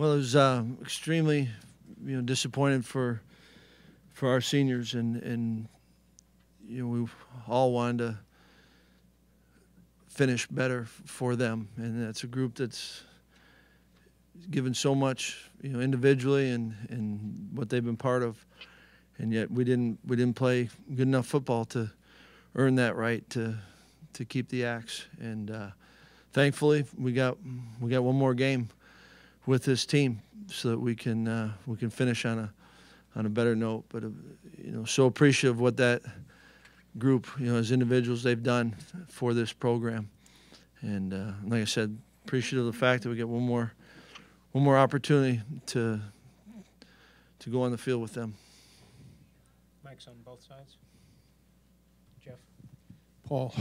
Well, it was extremely, disappointed for our seniors, and we all wanted to finish better for them, and that's a group that's given so much, individually and what they've been part of, and yet we didn't play good enough football to earn that right to keep the axe. And thankfully, we got one more game with this team so that we can finish on a better note. But so appreciative of what that group, as individuals, they've done for this program. And like I said, appreciative of the fact that we get one more opportunity to go on the field with them. Mike's on both sides. Jeff? Paul,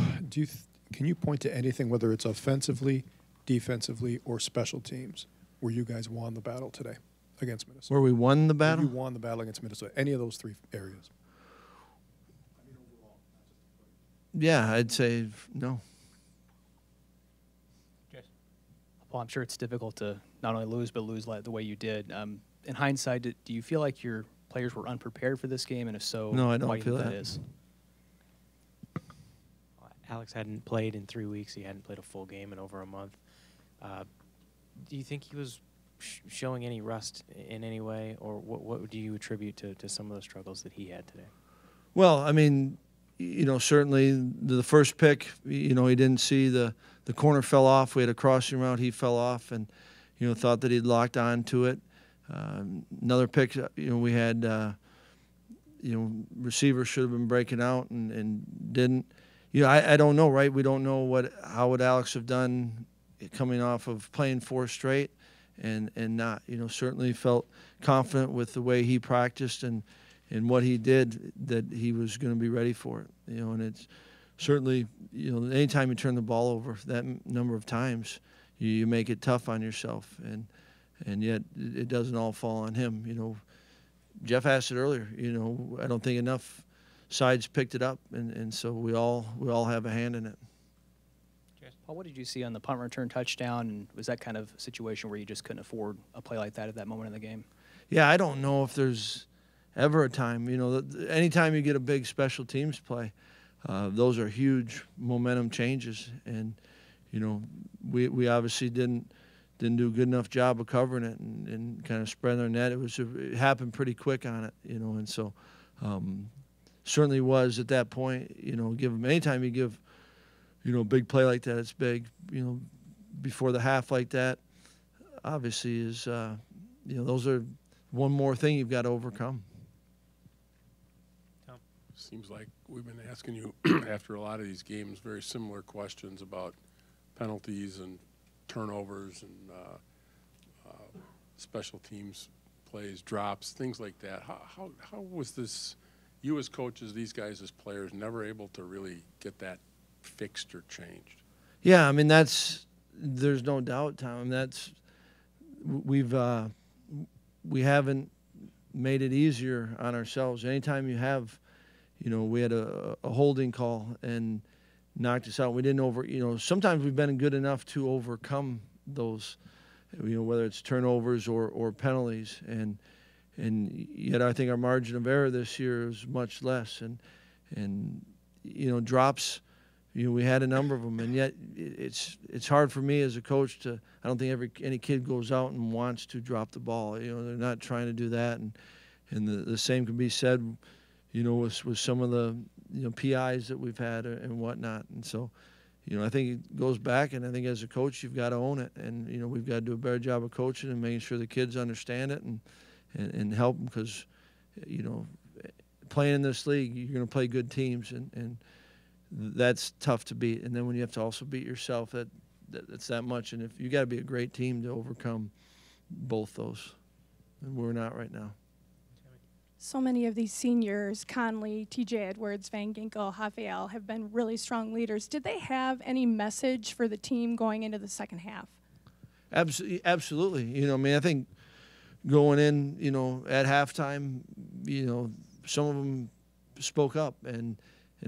can you point to anything, whether it's offensively, defensively, or special teams, where you guys won the battle today against Minnesota? Where we won the battle? Where you won the battle against Minnesota. Any of those three areas? Yeah, I'd say no. Well, I'm sure it's difficult to not only lose, but lose the way you did. In hindsight, do you feel like your players were unprepared for this game? And if so, no, I don't why do you feel think that is? Alex hadn't played in 3 weeks. He hadn't played a full game in over a month. Do you think he was showing any rust in any way, or what do you attribute to some of the struggles that he had today? Well, I mean, certainly the first pick, he didn't see the corner fell off. We had a crossing route. He fell off and, thought that he'd locked on to it. Another pick, we had, receivers should have been breaking out and didn't. I don't know, right? We don't know how would Alex have done coming off of playing 4 straight and not. Certainly felt confident with the way he practiced and what he did, that he was going to be ready for it. And it's certainly, anytime you turn the ball over that number of times, you make it tough on yourself, and yet it doesn't all fall on him. Jeff asked it earlier. I don't think enough sides picked it up, and so we all have a hand in it. Paul, what did you see on the punt return touchdown? And was that kind of a situation where you just couldn't afford a play like that at that moment in the game? Yeah, I don't know if there's ever a time. Anytime you get a big special teams play, those are huge momentum changes, and we obviously didn't do a good enough job of covering it and kind of spreading our net. It happened pretty quick on it, and so certainly was at that point. Anytime you give a big play like that, it's big. Before the half like that, obviously is those are one more thing you've got to overcome. Seems like we've been asking you after a lot of these games very similar questions about penalties and turnovers and special teams plays, drops, things like that. How was this, you as coaches, these guys as players, never able to really get that fixed or changed? Yeah, I mean, there's no doubt, Tom. We haven't made it easier on ourselves. Anytime you have, we had a holding call and knocked us out. We didn't sometimes we've been good enough to overcome those, whether it's turnovers or penalties. And yet I think our margin of error this year is much less. And drops, we had a number of them. And yet it's hard for me as a coach I don't think any kid goes out and wants to drop the ball. They're not trying to do that. And the same can be said, with some of the, PIs that we've had and whatnot. And so, I think it goes back, and I think as a coach, you've got to own it. And, we've got to do a better job of coaching and making sure the kids understand it and help them, because, playing in this league, you're going to play good teams, and that's tough to beat. And then when you have to also beat yourself, that's that much. And if you got to be a great team to overcome both those, and we're not right now. So many of these seniors, Conley, T.J. Edwards, Van Ginkel, Rafael, have been really strong leaders. Did they have any message for the team going into the second half? Absolutely. I think going in, at halftime, some of them spoke up and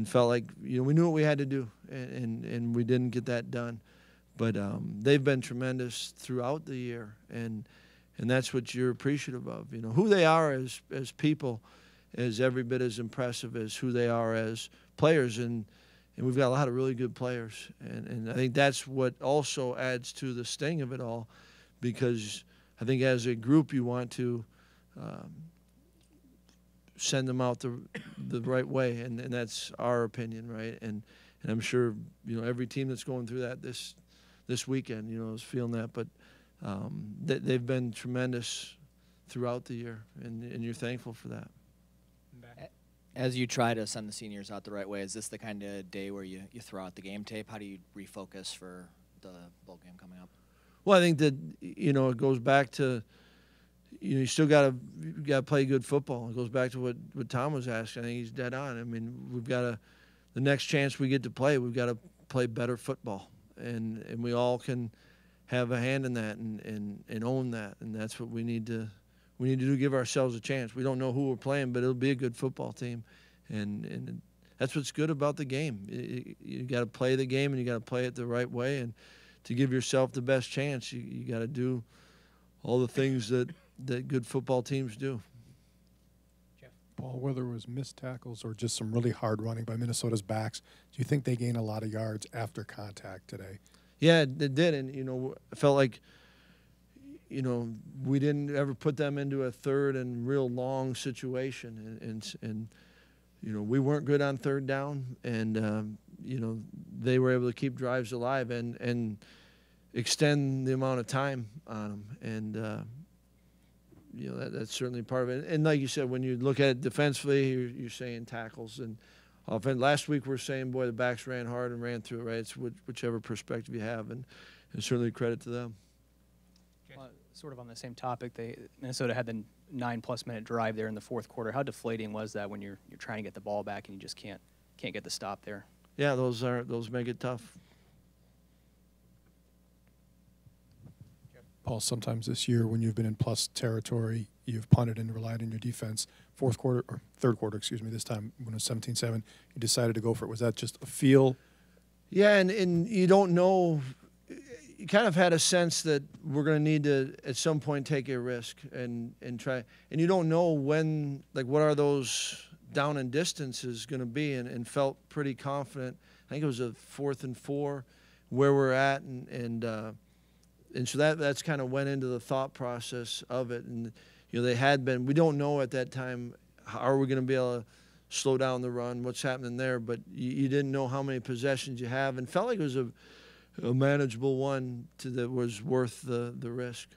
felt like, we knew what we had to do, and we didn't get that done. But they've been tremendous throughout the year, and and that's what you're appreciative of. You know, who they are as people is every bit as impressive as who they are as players, and we've got a lot of really good players, and I think that's what also adds to the sting of it all, because I think as a group you want to send them out the right way, and that's our opinion, right? And I'm sure, you know, every team that's going through that this weekend, you know, is feeling that, but they've been tremendous throughout the year, and you're thankful for that. As you try to send the seniors out the right way, is this the kind of day where you throw out the game tape? How do you refocus for the bowl game coming up? Well, I think that, you know, it goes back to, you know, you still got to play good football. It goes back to what Tom was asking. I think he's dead on. I mean, we've got to, the next chance we get to play, we've got to play better football, and we all can have a hand in that and own that, and that's what we need to do, give ourselves a chance. We don't know who we're playing, but it'll be a good football team, and that's what's good about the game. You got to play the game, and you got to play it the right way, and to give yourself the best chance, you got to do all the things that good football teams do. Paul, whether it was missed tackles or just some really hard running by Minnesota's backs, do you think they gained a lot of yards after contact today? Yeah, they did, and, you know, I felt like, you know, we didn't ever put them into a third and real long situation, and you know, we weren't good on third down, and you know, they were able to keep drives alive and extend the amount of time on them, and you know, that's certainly part of it. And like you said, when you look at it defensively, you're saying tackles, and offense. Last week we're saying, boy, the backs ran hard and ran through it, right? It's whichever perspective you have, and certainly credit to them. Sort of on the same topic, Minnesota had the 9+ minute drive there in the fourth quarter. How deflating was that when you're trying to get the ball back and you just can't get the stop there? Yeah, those make it tough. Paul, sometimes this year when you've been in plus territory, you've punted and relied on your defense. Third quarter, this time when it was 17-7, you decided to go for it. Was that just a feel? Yeah, and you don't know. You kind of had a sense that we're going to need to at some point take a risk and try, and you don't know when, like, what are those down and distances going to be, and felt pretty confident. I think it was a 4th and 4 where we're at, and so that's kind of went into the thought process of it. And you know, they had been, we don't know at that time, how are we going to be able to slow down the run, what's happening there, but you didn't know how many possessions you have, and felt like it was a manageable one that was worth the risk.